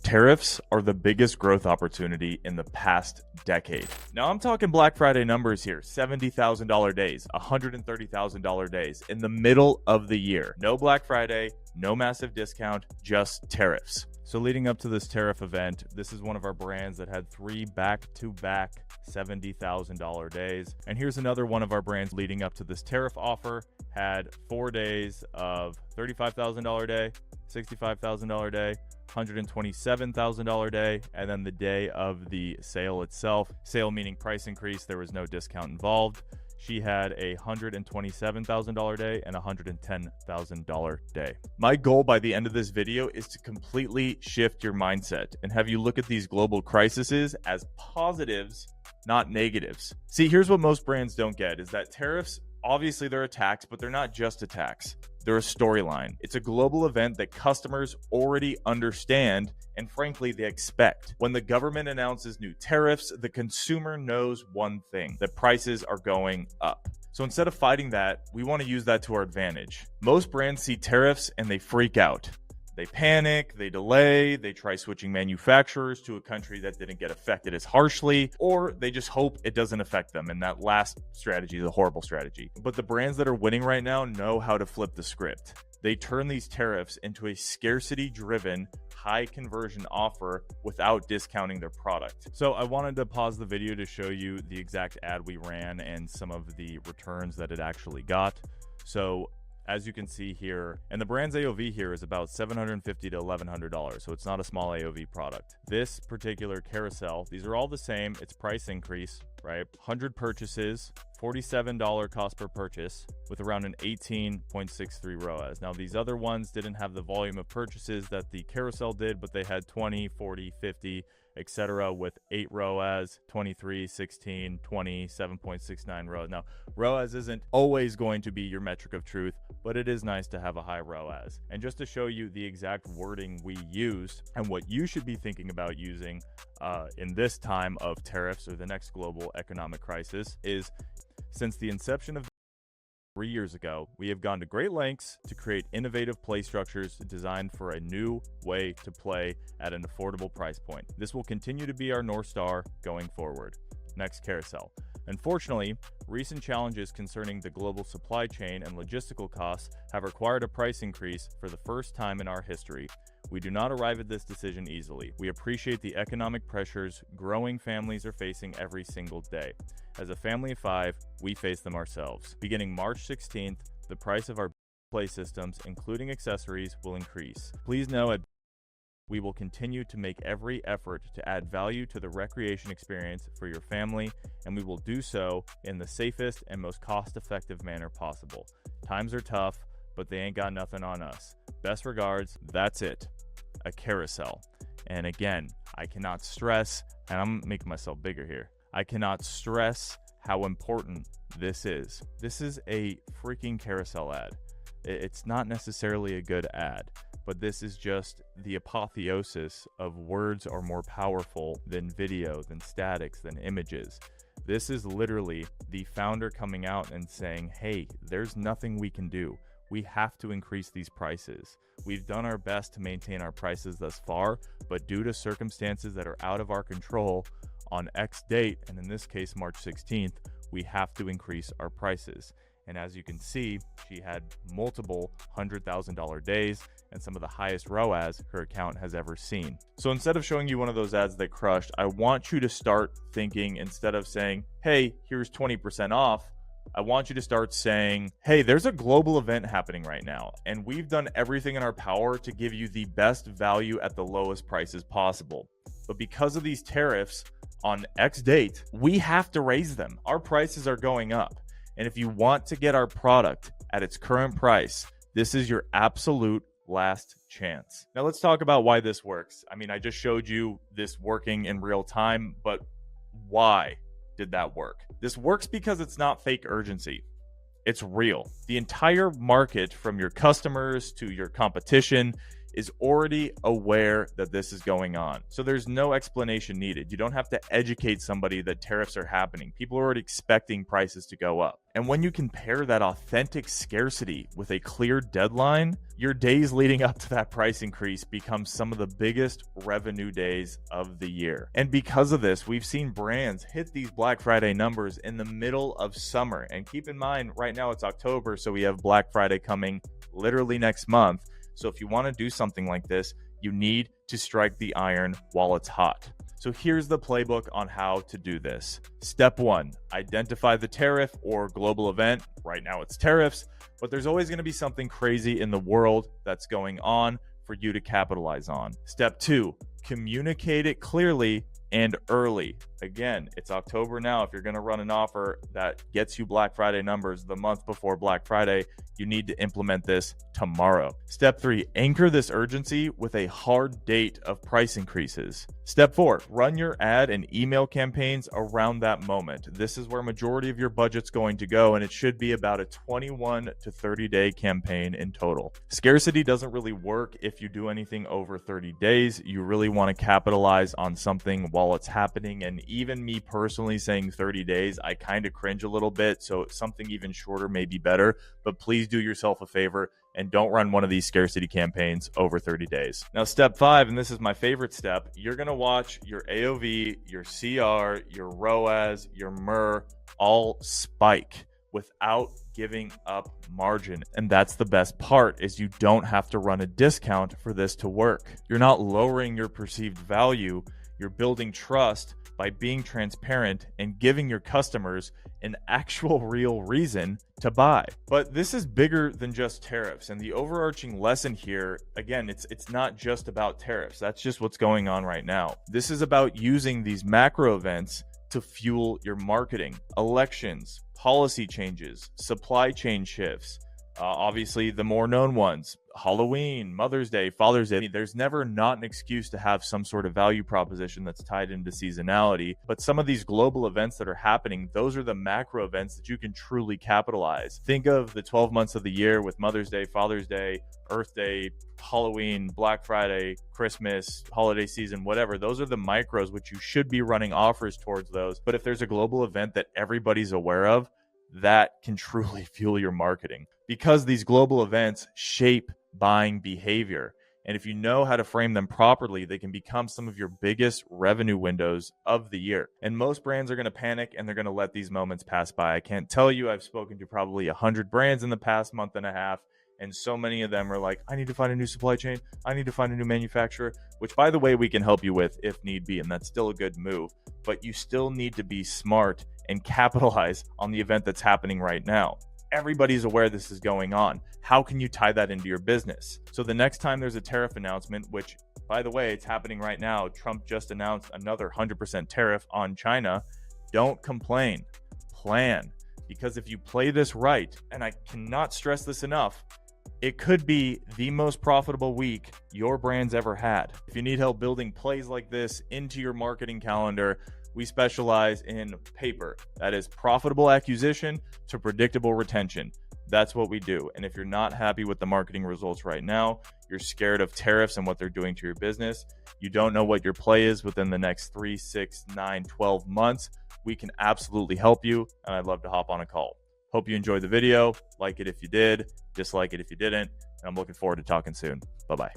Tariffs are the biggest growth opportunity in the past decade. Now I'm talking Black Friday numbers here, $70,000 days, $130,000 days in the middle of the year. No Black Friday, no massive discount, just tariffs. So leading up to this tariff event, this is one of our brands that had 3 back-to-back $70,000 days. And here's another one of our brands leading up to this tariff offer, had 4 days of $35,000 day, $65,000 day, $127,000 day, and then the day of the sale itself. Sale meaning price increase, there was no discount involved. She had a $127,000 day and a $110,000 day. My goal by the end of this video is to completely shift your mindset and have you look at these global crises as positives, not negatives. See, here's what most brands don't get is that tariffs, obviously they're a tax, but they're not just a tax. They're a storyline. It's a global event that customers already understand and frankly, they expect. When the government announces new tariffs, the consumer knows one thing, that prices are going up. So instead of fighting that, we want to use that to our advantage. Most brands see tariffs and they freak out. They panic, they delay, they try switching manufacturers to a country that didn't get affected as harshly, or they just hope it doesn't affect them. And that last strategy is a horrible strategy. But the brands that are winning right now know how to flip the script. They turn these tariffs into a scarcity-driven, high-conversion offer without discounting their product. So I wanted to pause the video to show you the exact ad we ran and some of the returns that it actually got. So as you can see here, and the brand's AOV here is about $750 to $1,100, so it's not a small AOV product. This particular carousel, these are all the same, it's price increase, right? 100 purchases, $47 cost per purchase, with around an 18.63 ROAS. Now these other ones didn't have the volume of purchases that the carousel did, but they had 20, 40, 50, etc. with 8 ROAS, 23, 16, 20, 7.69 ROAS. Now, ROAS isn't always going to be your metric of truth, but it is nice to have a high ROAS. And just to show you the exact wording we used and what you should be thinking about using in this time of tariffs or the next global economic crisis is, since the inception of 3 years ago, we have gone to great lengths to create innovative play structures designed for a new way to play at an affordable price point. This will continue to be our North Star going forward. Next carousel. Unfortunately, recent challenges concerning the global supply chain and logistical costs have required a price increase for the first time in our history. We do not arrive at this decision easily. We appreciate the economic pressures growing families are facing every single day. As a family of 5, we face them ourselves. Beginning March 16th, the price of our play systems, including accessories, will increase. Please know we will continue to make every effort to add value to the recreation experience for your family, and we will do so in the safest and most cost-effective manner possible. Times are tough, but they ain't got nothing on us. Best regards, that's it. A carousel. And again, I cannot stress, and I'm making myself bigger here, I cannot stress how important this is. This is a freaking carousel ad. It's not necessarily a good ad, but this is just the apotheosis of words are more powerful than video, than statics, than images. This is literally the founder coming out and saying, hey, there's nothing we can do. We have to increase these prices. We've done our best to maintain our prices thus far, but due to circumstances that are out of our control, on X date, and in this case March 16th, we have to increase our prices. And as you can see, she had multiple $100,000 days and some of the highest ROAS her account has ever seen. So instead of showing you one of those ads that crushed, I want you to start thinking, instead of saying, hey, here's 20% off, I want you to start saying, hey, there's a global event happening right now, and we've done everything in our power to give you the best value at the lowest prices possible. But because of these tariffs on X date, we have to raise them. Our prices are going up. And if you want to get our product at its current price, this is your absolute last chance. Now let's talk about why this works. I mean, I just showed you this working in real time, but why did that work? This works because it's not fake urgency. It's real. The entire market, from your customers to your competition, is already aware that this is going on. So there's no explanation needed. You don't have to educate somebody that tariffs are happening. People are already expecting prices to go up. And when you compare that authentic scarcity with a clear deadline, your days leading up to that price increase become some of the biggest revenue days of the year. And because of this, we've seen brands hit these Black Friday numbers in the middle of summer. And keep in mind, right now it's October, so we have Black Friday coming literally next month. So if you want to do something like this, you need to strike the iron while it's hot. So here's the playbook on how to do this. Step 1, identify the tariff or global event. Right now it's tariffs, but there's always going to be something crazy in the world that's going on for you to capitalize on. Step 2, communicate it clearly and early. Again, it's October now. If you're going to run an offer that gets you Black Friday numbers the month before Black Friday, you need to implement this tomorrow. Step 3, anchor this urgency with a hard date of price increases. Step 4, run your ad and email campaigns around that moment. This is where majority of your budget's going to go, and it should be about a 21 to 30 day campaign in total. Scarcity doesn't really work if you do anything over 30 days. You really want to capitalize on something while it's happening, and even me personally saying 30 days, I kind of cringe a little bit, so something even shorter may be better, but please do yourself a favor and don't run one of these scarcity campaigns over 30 days. Now, step 5, and this is my favorite step, you're going to watch your AOV, your CR, your ROAS, your MER all spike without giving up margin. And that's the best part, is you don't have to run a discount for this to work. You're not lowering your perceived value. You're building trust by being transparent and giving your customers an actual real reason to buy. But this is bigger than just tariffs. And the overarching lesson here, again, it's not just about tariffs. That's just what's going on right now. This is about using these macro events to fuel your marketing. Elections, policy changes, supply chain shifts, obviously the more known ones, Halloween, Mother's Day, Father's Day. There's never not an excuse to have some sort of value proposition that's tied into seasonality. But some of these global events that are happening, those are the macro events that you can truly capitalize. Think of the 12 months of the year with Mother's Day, Father's Day, Earth Day, Halloween, Black Friday, Christmas, holiday season, whatever. Those are the micros, which you should be running offers towards those. But if there's a global event that everybody's aware of, that can truly fuel your marketing, because these global events shape buying behavior. And if you know how to frame them properly, they can become some of your biggest revenue windows of the year. And most brands are going to panic and they're going to let these moments pass by. I can't tell you, I've spoken to probably 100 brands in the past month and a half, and so many of them are like, I need to find a new supply chain. I need to find a new manufacturer, which, by the way, we can help you with if need be. And that's still a good move. But you still need to be smart and capitalize on the event that's happening right now. Everybody's aware this is going on. How can you tie that into your business? So the next time there's a tariff announcement, which, by the way, it's happening right now. Trump just announced another 100% tariff on China. Don't complain. Plan. Because if you play this right, and I cannot stress this enough, it could be the most profitable week your brand's ever had. If you need help building plays like this into your marketing calendar, we specialize in PAPR. That is profitable acquisition to predictable retention. That's what we do. And if you're not happy with the marketing results right now, you're scared of tariffs and what they're doing to your business, you don't know what your play is within the next 3, 6, 9, 12 months, we can absolutely help you. And I'd love to hop on a call. Hope you enjoyed the video. Like it if you did, dislike it if you didn't. And I'm looking forward to talking soon. Bye-bye.